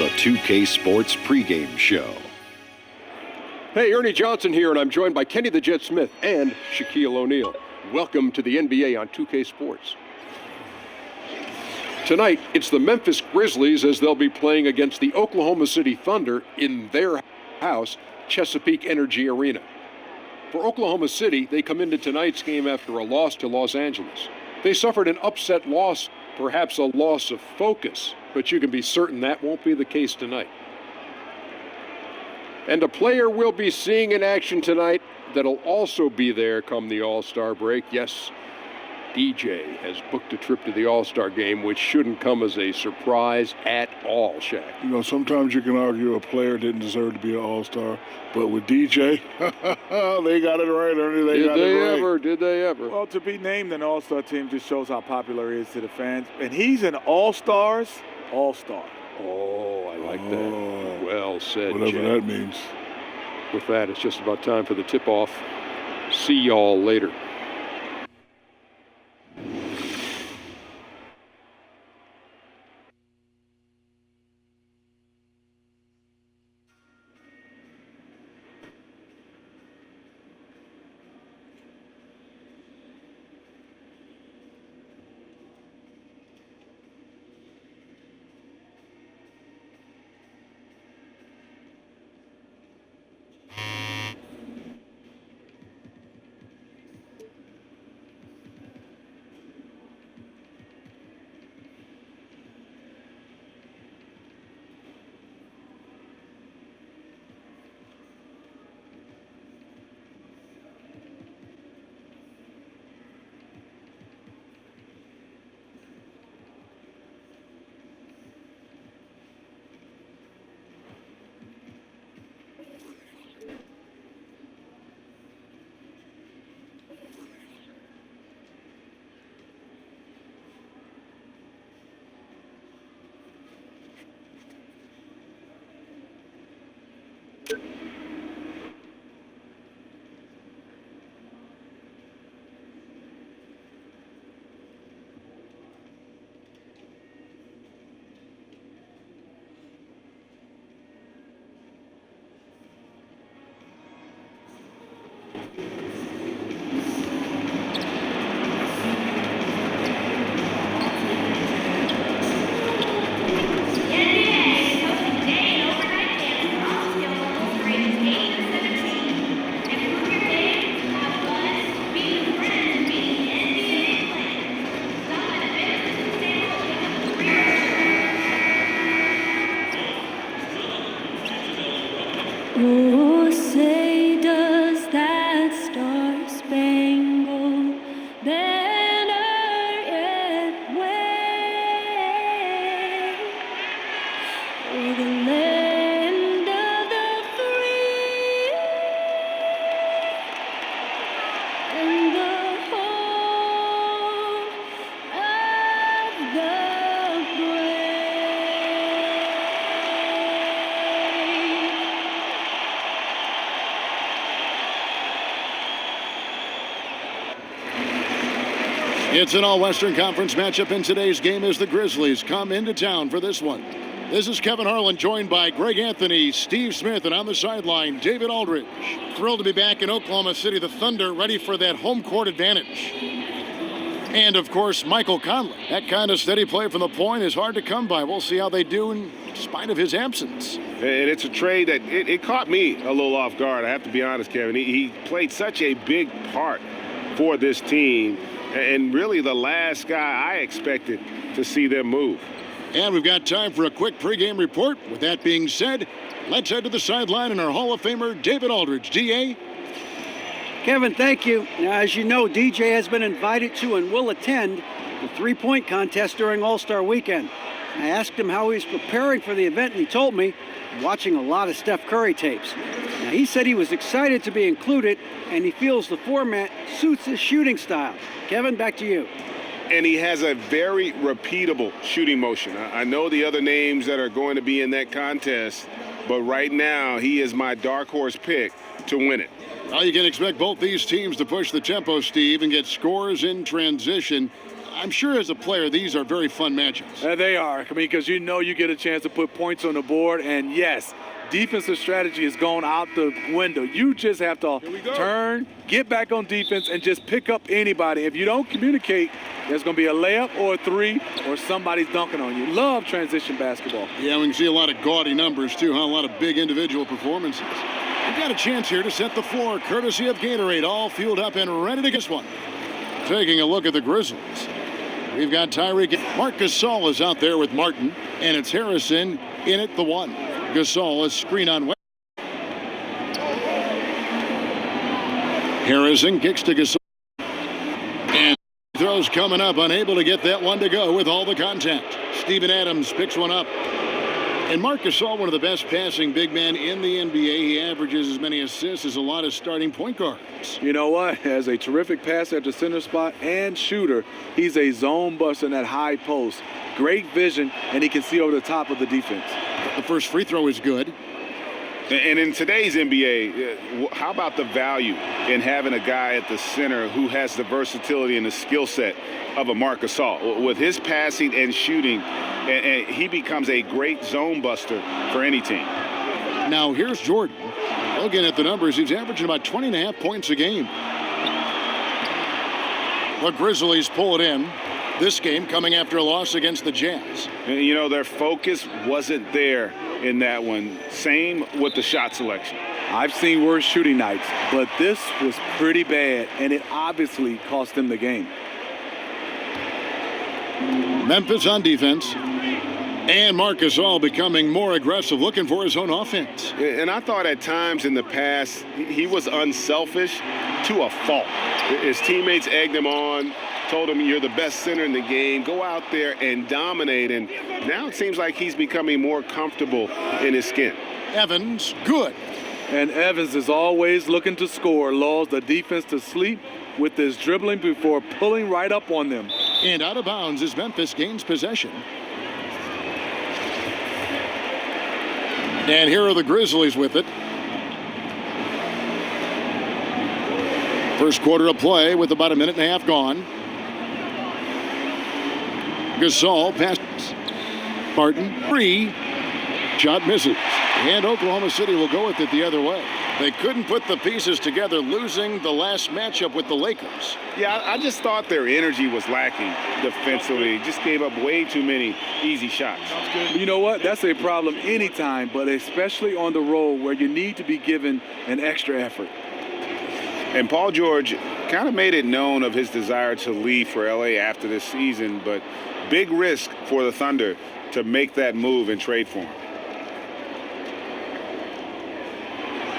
the 2K Sports pregame show. Hey, Ernie Johnson here, and I'm joined by Kenny the Jet Smith and Shaquille O'Neal. Welcome to the NBA on 2K Sports. Tonight, it's the Memphis Grizzlies as they'll be playing against the Oklahoma City Thunder in their house, Chesapeake Energy Arena. For Oklahoma City, they come into tonight's game after a loss to Los Angeles. They suffered an upset loss, perhaps a loss of focus, but you can be certain that won't be the case tonight. And a player we'll be seeing in action tonight that'll also be there come the All-Star break. Yes, DJ has booked a trip to the All-Star game, which shouldn't come as a surprise at all, Shaq. You know, sometimes you can argue a player didn't deserve to be an All-Star, but with DJ, they got it right, Ernie. Did they ever? Well, to be named an All-Star team just shows how popular he is to the fans. And he's an All-Stars All-Star. Oh, I like that. Well said, whatever Jack. that means. With that, it's just about time for the tip-off. See y'all later. Oh, say does that star-spangled banner yet wave o'er the land of the free and the home of the It's an all-Western Conference matchup in today's game as the Grizzlies come into town for this one. This is Kevin Harlan, joined by Greg Anthony, Steve Smith, and on the sideline, David Aldridge. Thrilled to be back in Oklahoma City, the Thunder ready for that home court advantage. And, of course, Michael Conley. That kind of steady play from the point is hard to come by. We'll see how they do in spite of his absence. And it's a trade that it caught me a little off guard, I have to be honest, Kevin. He played such a big part for this team. And really the last guy I expected to see them move. And we've got time for a quick pregame report. With that being said, let's head to the sideline and our Hall of Famer, David Aldridge. D.A.? Kevin, thank you. Now, as you know, DJ has been invited to and will attend the three-point contest during All-Star Weekend. I asked him how he's preparing for the event, and he told me watching a lot of Steph Curry tapes. Now, he said he was excited to be included, and he feels the format suits his shooting style. Kevin, back to you. And he has a very repeatable shooting motion. I know the other names that are going to be in that contest, but right now he is my dark horse pick to win it. Well, you can expect both these teams to push the tempo, Steve, and get scores in transition. I'm sure as a player, these are very fun matchups. They are. I mean, because you know you get a chance to put points on the board. And, yes, defensive strategy is going out the window. You just have to turn, get back on defense, and just pick up anybody. If you don't communicate, there's going to be a layup or a three or somebody's dunking on you. Love transition basketball. Yeah, we can see a lot of gaudy numbers, too, huh? A lot of big individual performances. We've got a chance here to set the floor, courtesy of Gatorade, all fueled up and ready to get one. Taking a look at the Grizzlies. We've got Tyreek. Marc Gasol is out there with Martin, and it's Harrison in at the one. Gasol is screen on West. Harrison kicks to Gasol. And throws coming up, unable to get that one to go with all the contact. Steven Adams picks one up. And Marc Gasol, one of the best passing big men in the NBA. He averages as many assists as a lot of starting point guards. You know what? Has a terrific passer at the center spot and shooter. He's a zone buster in that high post. Great vision, and he can see over the top of the defense. The first free throw is good. And in today's NBA, how about the value in having a guy at the center who has the versatility and the skill set of a Marc Gasol? With his passing and shooting, and he becomes a great zone buster for any team. Now here's Jordan. Looking at the numbers, he's averaging about 20.5 points a game. The Grizzlies pull it in. This game coming after a loss against the Jazz. And, you know, their focus wasn't there in that one. Same with the shot selection. I've seen worse shooting nights, but this was pretty bad, and it obviously cost them the game. Memphis on defense. And Marc Gasol becoming more aggressive, looking for his own offense. And I thought at times in the past he was unselfish to a fault. His teammates egged him on, told him you're the best center in the game, go out there and dominate. And now it seems like he's becoming more comfortable in his skin. Evans, good. And Evans is always looking to score, lulls the defense to sleep with his dribbling before pulling right up on them. And out of bounds as Memphis gains possession. And here are the Grizzlies with it. First quarter of play with about a minute and a half gone. Gasol passes. Martin, three. Shot misses. And Oklahoma City will go with it the other way. They couldn't put the pieces together, losing the last matchup with the Lakers. Yeah, I just thought their energy was lacking defensively. Just gave up way too many easy shots. You know what? That's a problem anytime, but especially on the road where you need to be given an extra effort. And Paul George kind of made it known of his desire to leave for LA after this season, but big risk for the Thunder to make that move and trade for him.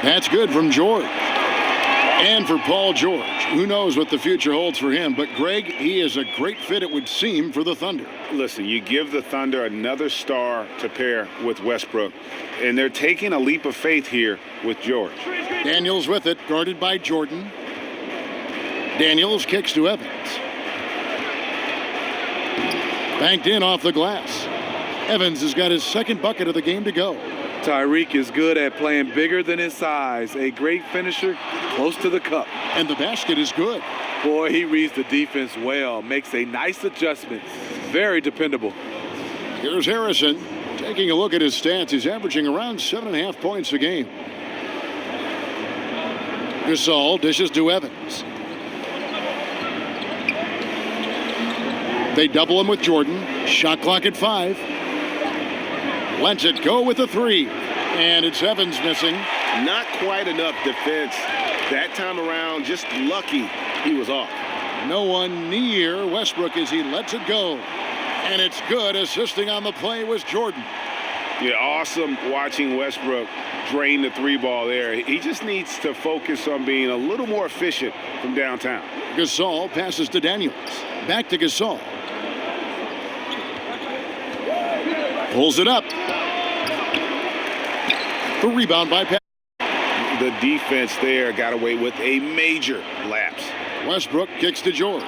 That's good from George. And for Paul George, who knows what the future holds for him. But, Greg, he is a great fit, it would seem, for the Thunder. Listen, you give the Thunder another star to pair with Westbrook, and they're taking a leap of faith here with George. Daniels with it, guarded by Jordan. Daniels kicks to Evans. Banked in off the glass. Evans has got his second bucket of the game to go. Tyreek is good at playing bigger than his size. A great finisher, close to the cup. And the basket is good. Boy, he reads the defense well. Makes a nice adjustment. Very dependable. Here's Harrison. Taking a look at his stats, he's averaging around 7.5 points a game. Gasol dishes to Evans. They double him with Jordan. Shot clock at 5. Lets it go with a 3. And it's Evans missing. Not quite enough defense that time around. Just lucky he was off. No one near Westbrook as he lets it go. And it's good. Assisting on the play was Jordan. Yeah, awesome watching Westbrook drain the 3 ball there. He just needs to focus on being a little more efficient from downtown. Gasol passes to Daniels. Back to Gasol. Pulls it up. The rebound by Pat. The defense there got away with a major lapse. Westbrook kicks to George.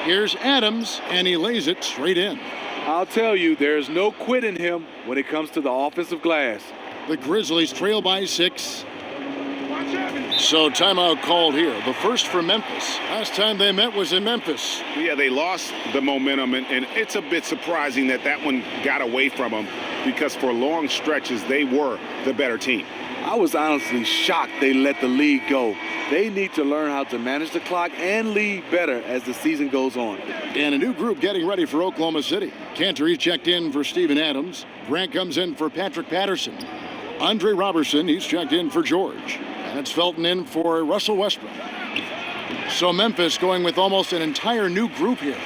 Here's Adams, and he lays it straight in. I'll tell you, there's no quit in him when it comes to the offensive glass. The Grizzlies trail by 6. So timeout called here. The first for Memphis. Last time they met was in Memphis. Yeah, they lost the momentum, and it's a bit surprising that that one got away from them because for long stretches they were the better team. I was honestly shocked they let the lead go. They need to learn how to manage the clock and lead better as the season goes on. And a new group getting ready for Oklahoma City. Cantor checked in for Steven Adams. Grant comes in for Patrick Patterson. Andre Robertson, he's checked in for George. And it's Felton in for Russell Westbrook. So Memphis going with almost an entire new group here.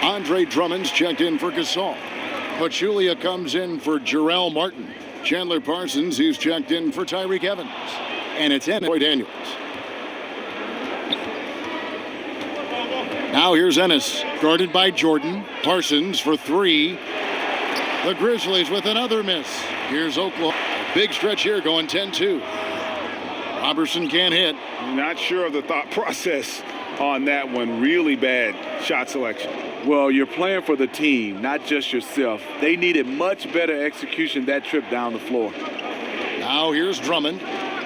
Andre Drummond's checked in for Gasol. Pachulia comes in for Jarrell Martin. Chandler Parsons, he's checked in for Tyreek Evans. And it's Troy Daniels. Now here's Ennis, guarded by Jordan. Parsons for three. The Grizzlies with another miss. Here's Oklahoma. A big stretch here going 10-2. Robertson can't hit. Not sure of the thought process on that one. Really bad shot selection. Well, you're playing for the team, not just yourself. They needed much better execution that trip down the floor. Now here's Drummond.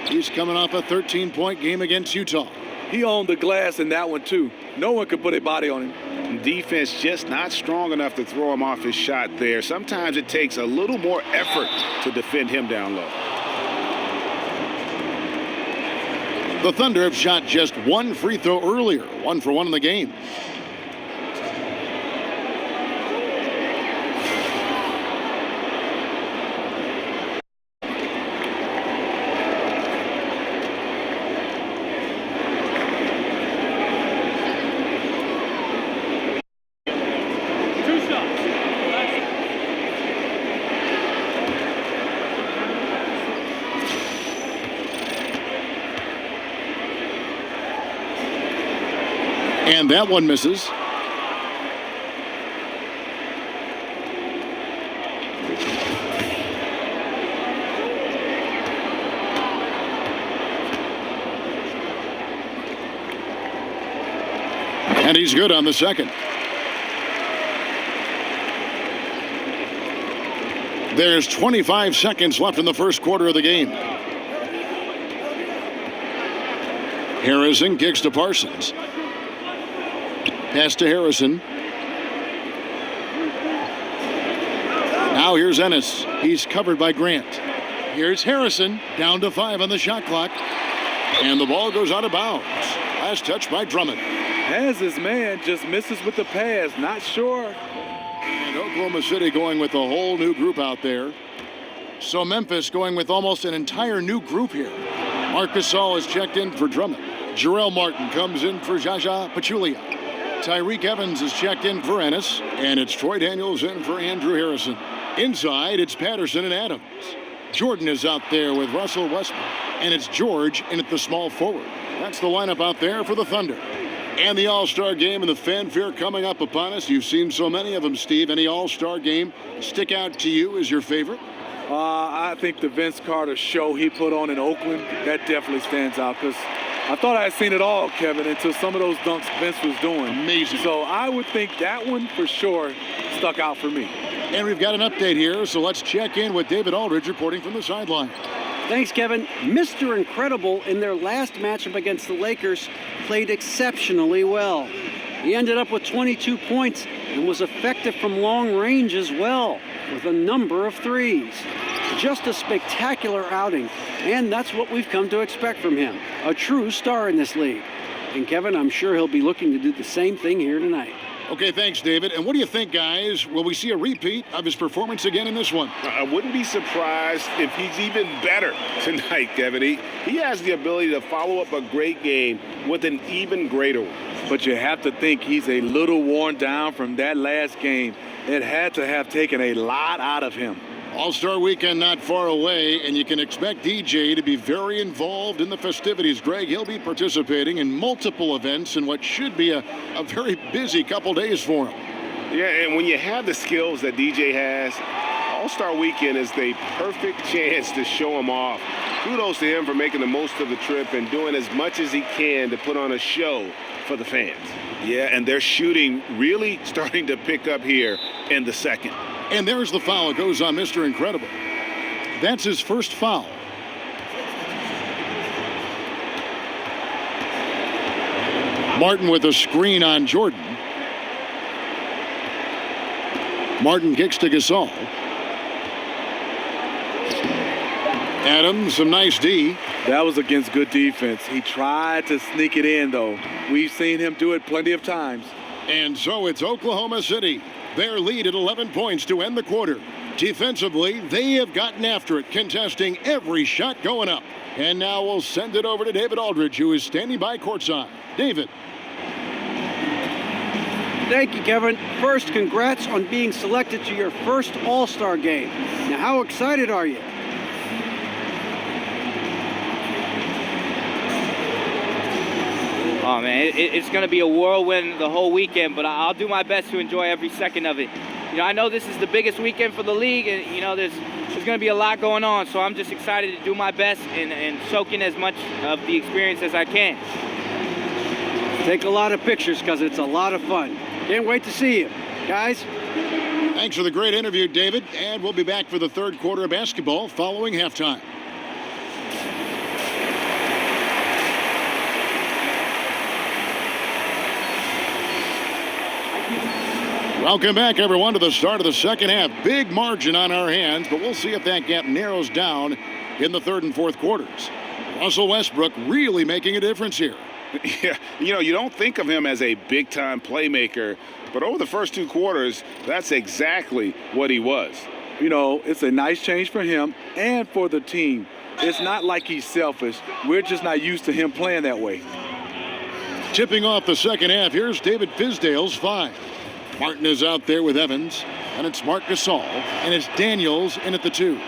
He's coming off a 13-point game against Utah. He owned the glass in that one, too. No one could put a body on him. Defense just not strong enough to throw him off his shot there. Sometimes it takes a little more effort to defend him down low. The Thunder have shot just one free throw earlier, 1 for 1 in the game. And that one misses. And he's good on the second. There's 25 seconds left in the first quarter of the game. Harrison kicks to Parsons. Pass to Harrison. Now here's Ennis. He's covered by Grant. Here's Harrison. Down to 5 on the shot clock. And the ball goes out of bounds. Last touch by Drummond. Has his man, just misses with the pass. Not sure. And Oklahoma City going with a whole new group out there. So Memphis going with almost an entire new group here. Marc Gasol is checked in for Drummond. Jarrell Martin comes in for Jaja Pachulia. Tyreek Evans is checked in for Ennis, and it's Troy Daniels in for Andrew Harrison. Inside, it's Patterson and Adams. Jordan is out there with Russell Westbrook, and it's George in at the small forward. That's the lineup out there for the Thunder. And the All-Star game and the fanfare coming up upon us. You've seen so many of them, Steve. Any All-Star game stick out to you as your favorite? I think the Vince Carter show he put on in Oakland, that definitely stands out because I thought I had seen it all, Kevin, until some of those dunks Vince was doing. Amazing. So I would think that one for sure stuck out for me. And we've got an update here, so let's check in with David Aldridge reporting from the sideline. Thanks, Kevin. Mr. Incredible in their last matchup against the Lakers played exceptionally well. He ended up with 22 points and was effective from long range as well, with a number of threes. Just a spectacular outing, and that's what we've come to expect from him. A true star in this league. And Kevin, I'm sure he'll be looking to do the same thing here tonight. Okay, thanks, David. And what do you think, guys? Will we see a repeat of his performance again in this one? I wouldn't be surprised if he's even better tonight, Kevin. He has the ability to follow up a great game with an even greater one. But you have to think he's a little worn down from that last game. It had to have taken a lot out of him. All-Star weekend not far away, and you can expect DJ to be very involved in the festivities. Greg, he'll be participating in multiple events in what should be a very busy couple days for him. Yeah, and when you have the skills that DJ has, All-Star weekend is the perfect chance to show him off. Kudos to him for making the most of the trip and doing as much as he can to put on a show for the fans. Yeah, and their shooting really starting to pick up here in the second. And there's the foul. It goes on Mr. Incredible. That's his first foul. Martin with a screen on Jordan. Martin kicks to Gasol. Adams, some nice D. That was against good defense. He tried to sneak it in, though. We've seen him do it plenty of times. And so it's Oklahoma City. Their lead at 11 points to end the quarter. Defensively, they have gotten after it, contesting every shot going up. And now we'll send it over to David Aldridge, who is standing by courtside. David. Thank you, Kevin. First, congrats on being selected to your first All-Star game. Now, how excited are you? Oh, man, it's going to be a whirlwind the whole weekend, but I'll do my best to enjoy every second of it. You know, I know this is the biggest weekend for the league, and, you know, there's going to be a lot going on, so I'm just excited to do my best and soak in as much of the experience as I can. Take a lot of pictures because it's a lot of fun. Can't wait to see you. Guys? Thanks for the great interview, David, and we'll be back for the third quarter of basketball following halftime. Welcome back, everyone, to the start of the second half. Big margin on our hands, but we'll see if that gap narrows down in the third and fourth quarters. Russell Westbrook really making a difference here. Yeah, you know, you don't think of him as a big-time playmaker, but over the first two quarters, that's exactly what he was. You know, it's a nice change for him and for the team. It's not like he's selfish. We're just not used to him playing that way. Tipping off the second half, here's David Fizdale's 5. Martin is out there with Evans, and it's Marc Gasol, and it's Daniels in at the 2.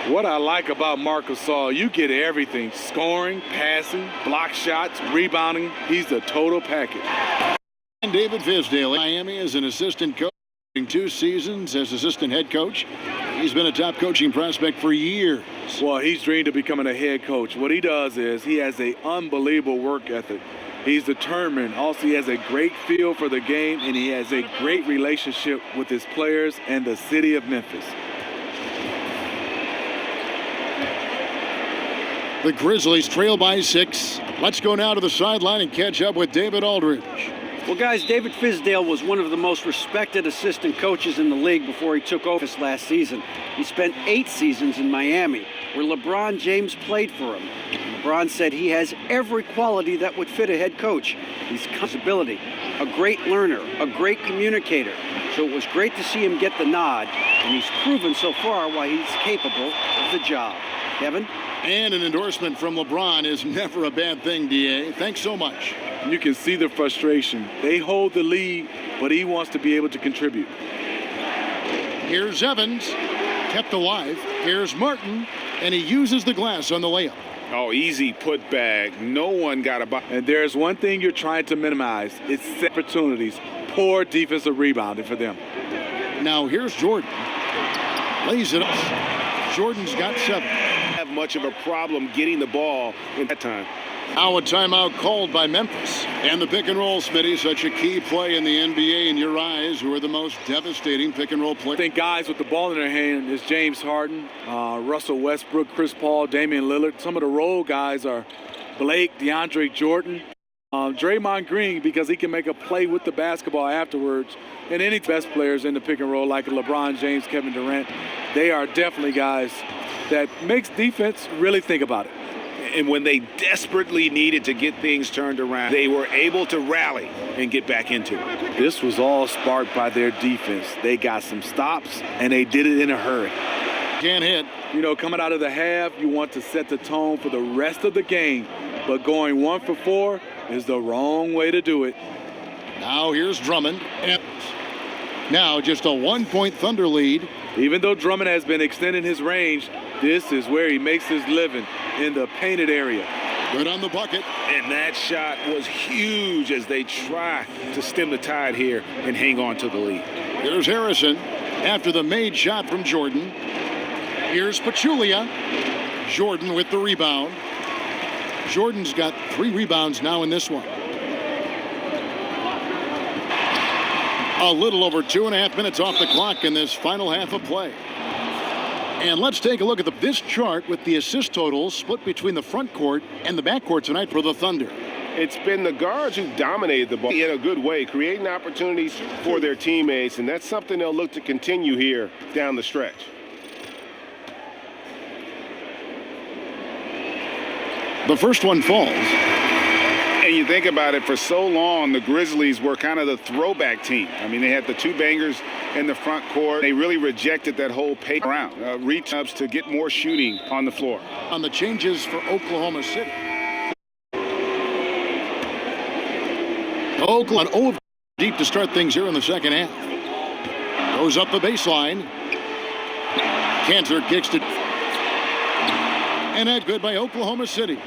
What I like about Marc Gasol, you get everything. Scoring, passing, block shots, rebounding. He's the total package. And David Fizdale, Miami as an assistant coach, 2 seasons as assistant head coach. He's been a top coaching prospect for years. Well, he's dreamed of becoming a head coach. What he does is he has an unbelievable work ethic. He's determined. Also, he has a great feel for the game, and he has a great relationship with his players and the city of Memphis. The Grizzlies trail by 6. Let's go now to the sideline and catch up with David Aldridge. Well, guys, David Fizdale was one of the most respected assistant coaches in the league before he took office last season. He spent 8 seasons in Miami, where LeBron James played for him. LeBron said he has every quality that would fit a head coach. He's ability, a great learner, a great communicator. So it was great to see him get the nod, and he's proven so far why he's capable of the job. Kevin? And an endorsement from LeBron is never a bad thing, D.A. Thanks so much. You can see the frustration. They hold the lead, but he wants to be able to contribute. Here's Evans, kept alive. Here's Martin, and he uses the glass on the layup. Oh, easy put back. No one got a buy. And there's one thing you're trying to minimize. It's opportunities. Poor defensive rebounding for them. Now here's Jordan. Lays it up. Jordan's got 7. Have much of a problem getting the ball in that time. Now a timeout called by Memphis. And the pick and roll, Smitty, such a key play in the NBA in your eyes. Who are the most devastating pick and roll players? I think guys with the ball in their hand is James Harden, Russell Westbrook, Chris Paul, Damian Lillard. Some of the role guys are Blake, DeAndre Jordan, Draymond Green, because he can make a play with the basketball afterwards. And any best players in the pick and roll like LeBron James, Kevin Durant, they are definitely guys that makes defense really think about it. And when they desperately needed to get things turned around, they were able to rally and get back into it. This was all sparked by their defense. They got some stops, and they did it in a hurry. Can't hit. You know, coming out of the half, you want to set the tone for the rest of the game. But going 1 for 4 is the wrong way to do it. Now here's Drummond. Now just a 1-point Thunder lead. Even though Drummond has been extending his range, this is where he makes his living, in the painted area. Good on the bucket. And that shot was huge as they try to stem the tide here and hang on to the lead. Here's Harrison after the made shot from Jordan. Here's Pachulia. Jordan with the rebound. Jordan's got 3 rebounds now in this one. A little over 2.5 minutes off the clock in this final half of play. And let's take a look at this chart with the assist totals split between the front court and the back court tonight for the Thunder. it's been the guards who dominated the ball in a good way, creating opportunities for their teammates, and that's something they'll look to continue here down the stretch. The first one falls. And you think about it, for so long, the Grizzlies were kind of the throwback team. I mean, they had the two bangers in the front court. They really rejected that whole pace around, reach-ups to get more shooting on the floor. On the changes for Oklahoma City. Oakland 0 deep to start things here in the second half. Goes up the baseline. Cantor kicks it. And that's good by Oklahoma City.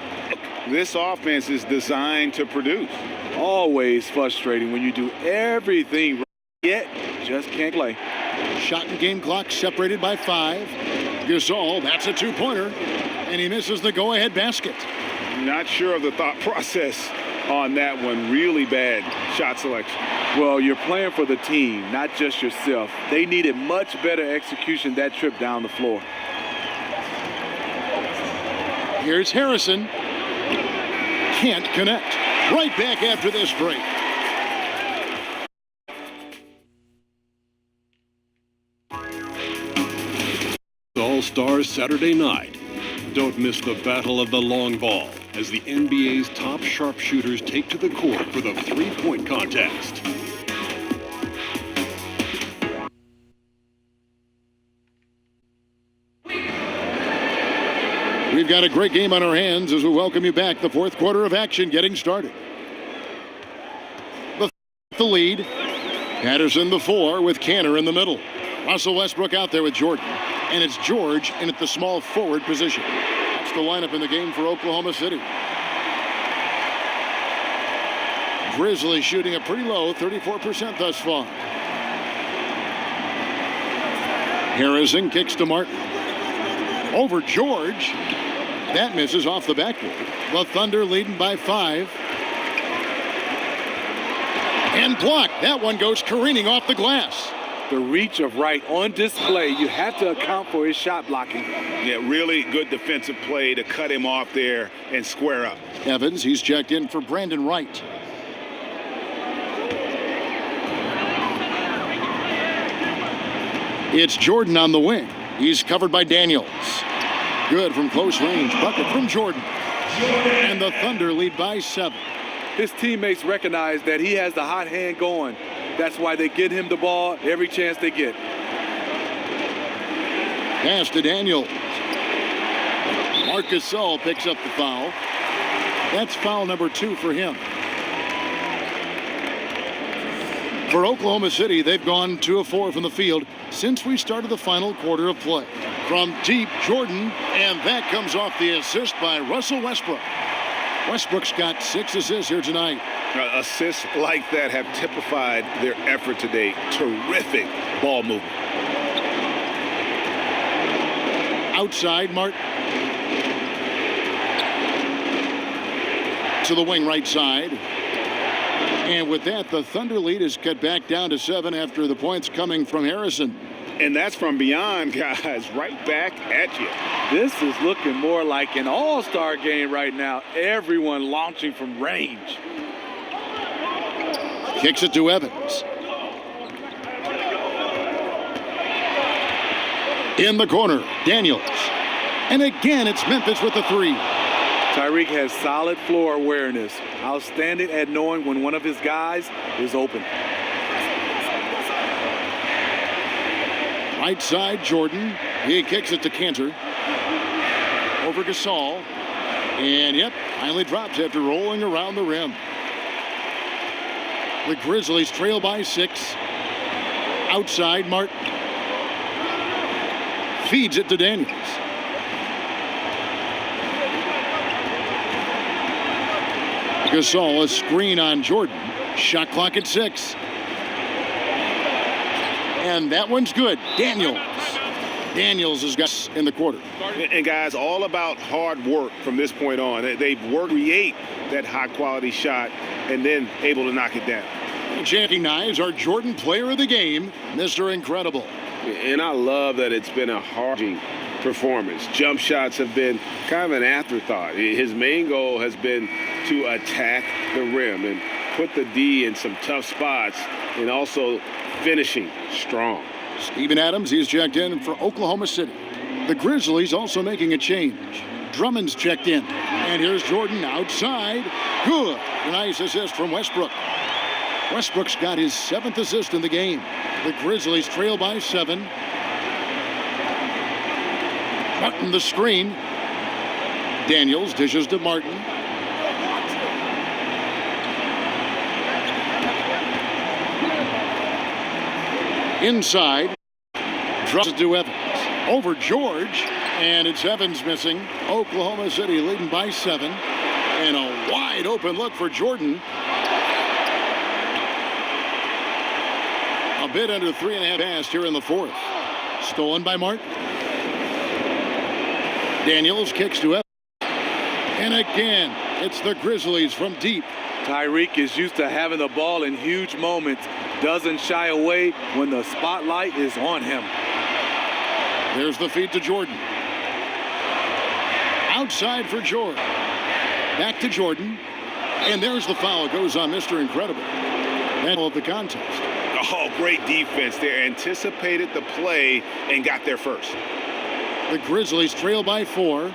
This offense is designed to produce. Always frustrating when you do everything right, yet just can't play. Shot and game clock separated by 5. Gasol, that's a two-pointer. And he misses the go-ahead basket. Not sure of the thought process on that one. Really bad shot selection. Well, you're playing for the team, not just yourself. They needed much better execution that trip down the floor. Here's Harrison. Can't connect. Right back after this break. All-Star Saturday night. Don't miss the battle of the long ball as the NBA's top sharpshooters take to the court for the three-point contest. We've got a great game on our hands as we welcome you back. The fourth quarter of action getting started. The lead. Patterson the 4 with Cantor in the middle. Russell Westbrook out there with Jordan. And it's George in at the small forward position. That's the lineup in the game for Oklahoma City. Grizzlies shooting a pretty low 34% thus far. Harrison kicks to Martin. Over George. That misses off the backboard. The Thunder leading by 5. And blocked. That one goes careening off the glass. The reach of Wright on display. You have to account for his shot blocking. Yeah, really good defensive play to cut him off there and square up. Evans, he's checked in for Brandon Wright. It's Jordan on the wing. He's covered by Daniels. Good from close range. Bucket from Jordan. And the Thunder lead by 7. His teammates recognize that he has the hot hand going. That's why they get him the ball every chance they get. Pass to Daniels. Marcus Gasol picks up the foul. That's foul number 2 for him. For Oklahoma City, they've gone 2 of 4 from the field since we started the final quarter of play. From deep, Jordan, and that comes off the assist by Russell Westbrook. Westbrook's got 6 assists here tonight. Assists like that have typified their effort today. Terrific ball movement. Outside, Martin. To the wing right side. And with that, the Thunder lead is cut back down to 7 after the points coming from Harrison. And that's from beyond, guys, right back at you. This is looking more like an all-star game right now. Everyone launching from range. Kicks it to Evans. In the corner, Daniels. And again, it's Memphis with the 3. Tyreek has solid floor awareness. Outstanding at knowing when one of his guys is open. Right side, Jordan. He kicks it to Cantor. Over Gasol. And, yep, finally drops after rolling around the rim. The Grizzlies trail by 6. Outside, Martin. Feeds it to Daniels. Gasol, a screen on Jordan. Shot clock at 6. And that one's good. Daniels has got in the quarter. And guys, all about hard work from this point on. They've worked to create that high-quality shot and then able to knock it down. Chanting Knives, our Jordan player of the game, Mr. Incredible. And I love that it's been a hard performance. Jump shots have been kind of an afterthought. His main goal has been to attack the rim and put the D in some tough spots and also finishing strong. Steven Adams, he's checked in for Oklahoma City. The Grizzlies also making a change. Drummond's checked in. And here's Jordan outside. Good. A nice assist from Westbrook. Westbrook's got his 7th assist in the game. The Grizzlies trail by 7. Martin the screen. Daniels dishes to Martin. Inside. Drops to Evans. Over George. And it's Evans missing. Oklahoma City leading by 7. And a wide open look for Jordan. A bit under 3.5 passed here in the 4th. Stolen by Martin. Daniels kicks to Evans. And again, it's the Grizzlies from deep. Tyreek is used to having the ball in huge moments. Doesn't shy away when the spotlight is on him. There's the feed to Jordan. Outside for George. Back to Jordan. And there's the foul. It goes on Mr. Incredible. That of the contest. Oh, great defense there. Anticipated the play and got there first. The Grizzlies trail by 4.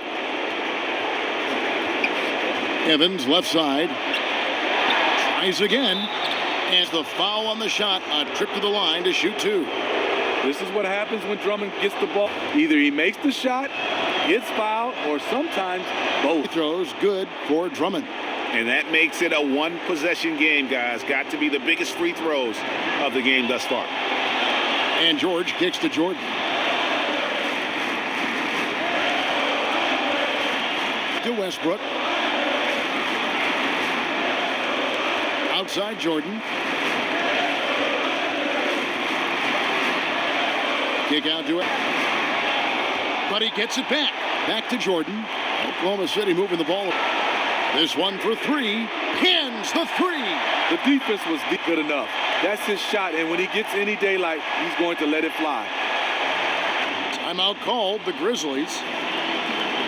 Evans left side. Tries again. And the foul on the shot. A trip to the line to shoot 2. This is what happens when Drummond gets the ball. Either he makes the shot, gets fouled, or sometimes both. Throws good for Drummond. And that makes it a one-possession game, guys. Got to be the biggest free throws of the game thus far. And George kicks to Jordan. To Westbrook. Outside Jordan. Kick out to it. But he gets it back. Back to Jordan. Oklahoma City moving the ball. This one for 3. Hands the 3. The defense was good enough. That's his shot, and when he gets any daylight, he's going to let it fly. Timeout called. The Grizzlies.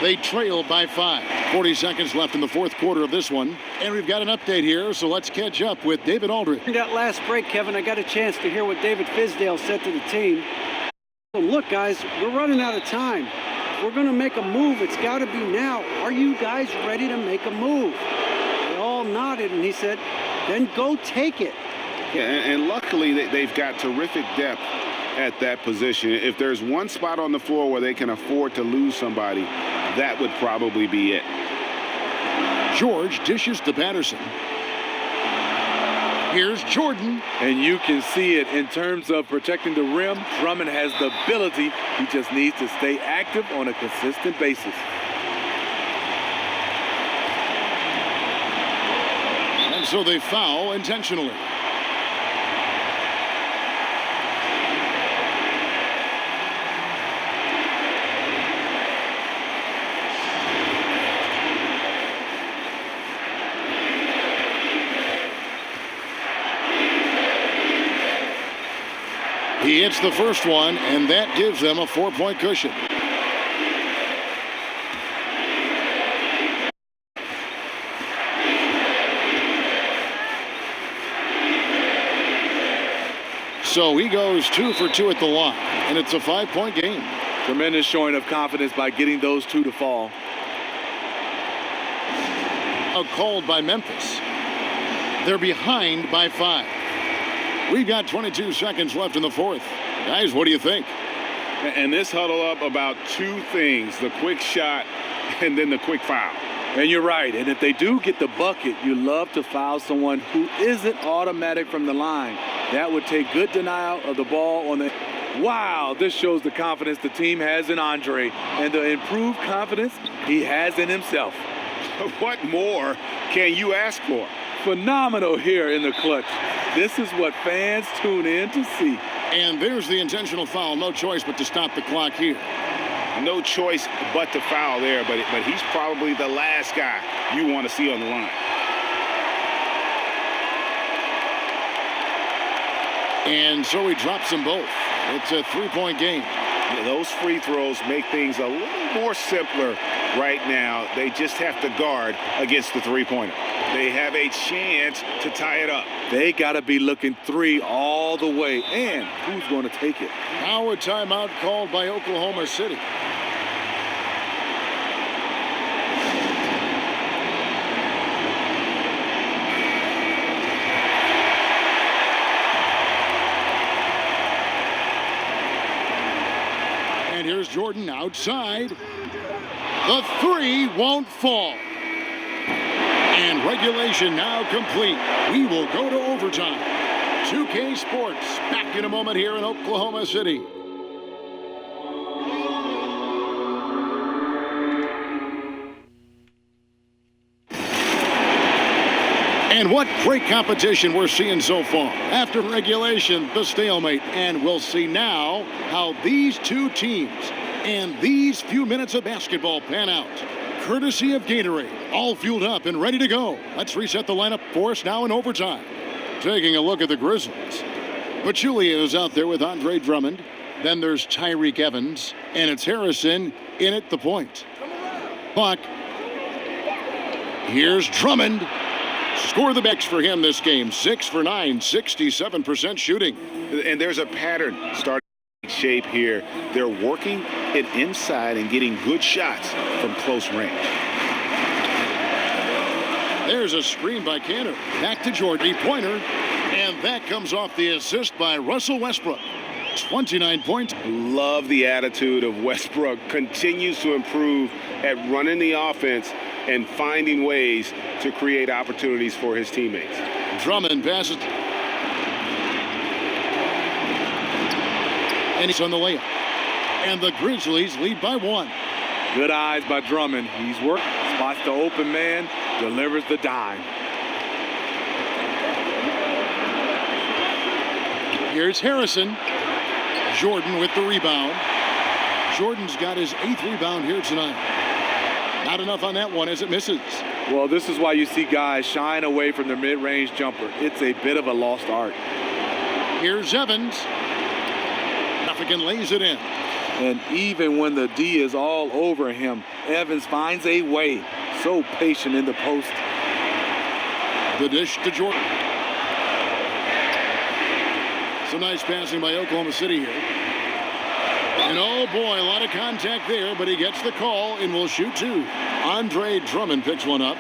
They trail by 5. 40 seconds left in the 4th quarter of this one. And we've got an update here, so let's catch up with David Aldridge. That last break, Kevin, I got a chance to hear what David Fizdale said to the team. Look, guys, we're running out of time. If we're going to make a move, it's got to be now. Are you guys ready to make a move? They all nodded, and he said, then go take it. Yeah, and luckily they've got terrific depth at that position. If there's one spot on the floor where they can afford to lose somebody, that would probably be it. George dishes to Patterson. Here's Jordan. And you can see it in terms of protecting the rim. Drummond has the ability. He just needs to stay active on a consistent basis. And so they foul intentionally. He hits the first one, and that gives them a 4-point cushion. So he goes 2 for 2 at the line, and it's a 5-point game. Tremendous showing of confidence by getting those 2 to fall. Called by Memphis. They're behind by 5. We've got 22 seconds left in the 4th. Guys, what do you think? And this huddle up about 2 things, the quick shot and then the quick foul. And you're right. And if they do get the bucket, you love to foul someone who isn't automatic from the line. That would take good denial of the ball on the... Wow, this shows the confidence the team has in Andre and the improved confidence he has in himself. What more can you ask for? Phenomenal here in the clutch. This is what fans tune in to see. And there's the intentional foul. No choice but to stop the clock here. No choice but to foul there, but he's probably the last guy you want to see on the line. And so he drops them both. It's a 3-point game. Those free throws make things a little more simpler right now. They just have to guard against the three-pointer. They have a chance to tie it up. They got to be looking three all the way. And who's going to take it? Now a timeout called by Oklahoma City. And here's Jordan outside. The three won't fall. And regulation now complete. We will go to overtime. 2K Sports back in a moment here in Oklahoma City. And what great competition we're seeing so far. After regulation, the stalemate. And we'll see now how these two teams and these few minutes of basketball pan out. Courtesy of Gatorade, all fueled up and ready to go. Let's reset the lineup for us now in overtime. Taking a look at the Grizzlies. Pachulia is out there with Andre Drummond. Then there's Tyreek Evans. And it's Harrison in at the point. Buck. Here's Drummond. Score the backs for him this game. 6 for 9, 67% shooting. And there's a pattern starting to take shape here. They're working it inside and getting good shots from close range. There's a screen by Cantor. Back to Jordan. Pointer. And that comes off the assist by Russell Westbrook. 29 points. Love the attitude of Westbrook. Continues to improve at running the offense and finding ways to create opportunities for his teammates. Drummond passes. And he's on the layup. And the Grizzlies lead by 1. Good eyes by Drummond. He's worked, spots the open man, delivers the dime. Here's Harrison. Jordan with the rebound. Jordan's got his 8th rebound here tonight. Not enough on that one as it misses. Well, this is why you see guys shying away from their mid-range jumper. It's a bit of a lost art. Here's Evans. Nuffigan lays it in. And even when the D is all over him, Evans finds a way. So patient in the post. The dish to Jordan. Some nice passing by Oklahoma City here. And oh boy, a lot of contact there, but he gets the call and will shoot 2. Andre Drummond picks one up.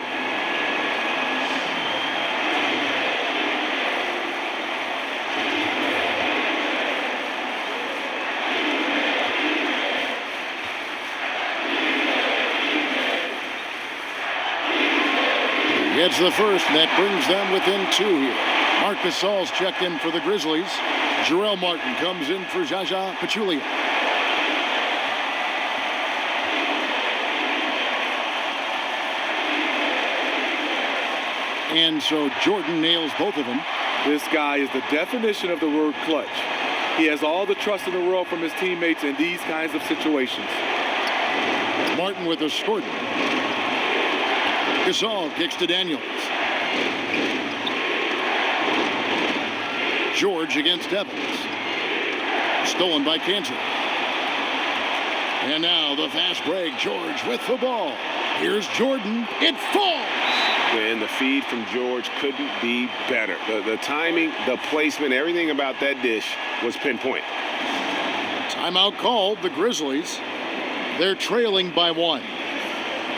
Gets the first, and that brings them within 2 here. Marc Gasol's checked in for the Grizzlies. Jarrell Martin comes in for Jaja Pachulia. And so Jordan nails both of them. This guy is the definition of the word clutch. He has all the trust in the world from his teammates in these kinds of situations. Martin with a score. Gasol kicks to Daniels. George against Evans. Stolen by Cantor. And now the fast break. George with the ball. Here's Jordan. It falls. And the feed from George couldn't be better. The timing, the placement, everything about that dish was pinpoint. Timeout called. The Grizzlies. They're trailing by 1.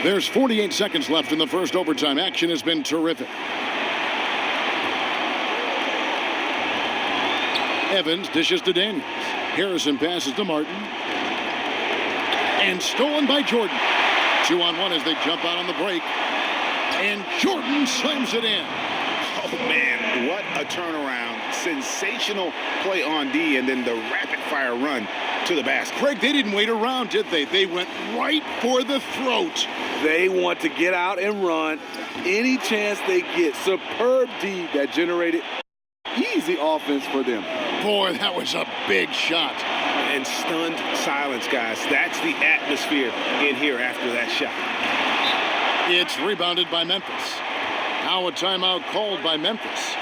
There's 48 seconds left in the first overtime. Action has been terrific. Evans dishes to Daniels. Harrison passes to Martin. And stolen by Jordan. 2-on-1 as they jump out on the break. And Jordan slams it in. Oh, man, what a turnaround. Sensational play on D, and then the rapid-fire run to the basket. Craig, they didn't wait around, did they? They went right for the throat. They want to get out and run any chance they get. Superb D that generated easy offense for them. Boy, that was a big shot. And stunned silence, guys. That's the atmosphere in here after that shot. It's rebounded by Memphis. Now a timeout called by Memphis.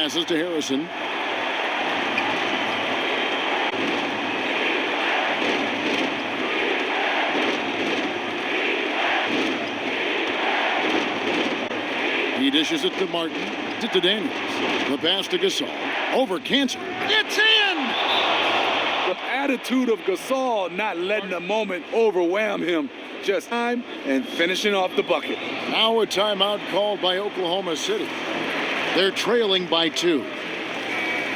passes to Harrison. He dishes it to Martin, to Daniels. The pass to Gasol. Over Cancer. It's in! The attitude of Gasol not letting the moment overwhelm him. Just time and finishing off the bucket. Now a timeout called by Oklahoma City. They're trailing by 2.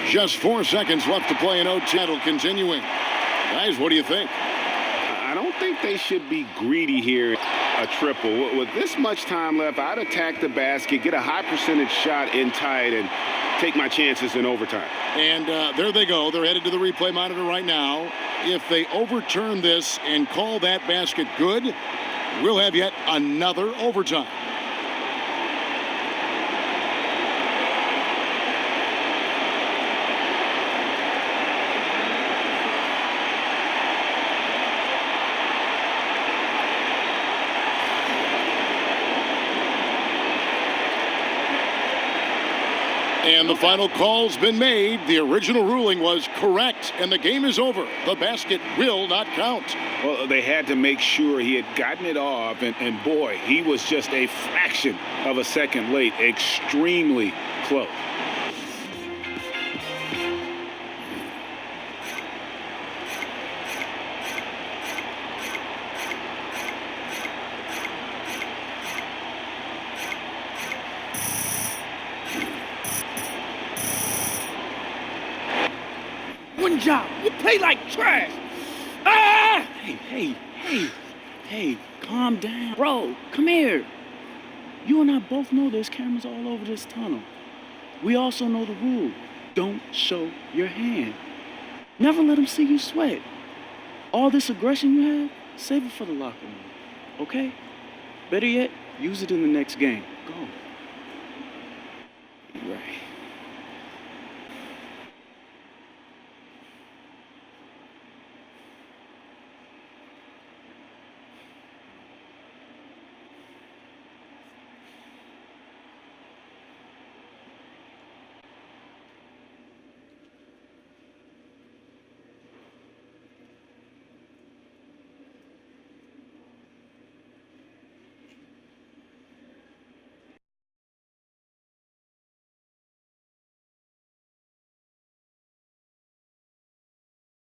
Just 4 seconds left to play in OT. Battle continuing. Guys, what do you think? I don't think they should be greedy here. A triple. With this much time left, I'd attack the basket, get a high percentage shot in tight, and take my chances in overtime. And there they go. They're headed to the replay monitor right now. If they overturn this and call that basket good, we'll have yet another overtime. And the final call's been made. The original ruling was correct, and the game is over. The basket will not count. Well, they had to make sure he had gotten it off, and boy, he was just a fraction of a second late. Extremely close. One job. You play like trash. Ah! Hey, calm down. Bro, come here. You and I both know there's cameras all over this tunnel. We also know the rule. Don't show your hand. Never let them see you sweat. All this aggression you have, save it for the locker room. Okay? Better yet, use it in the next game. Go. Right.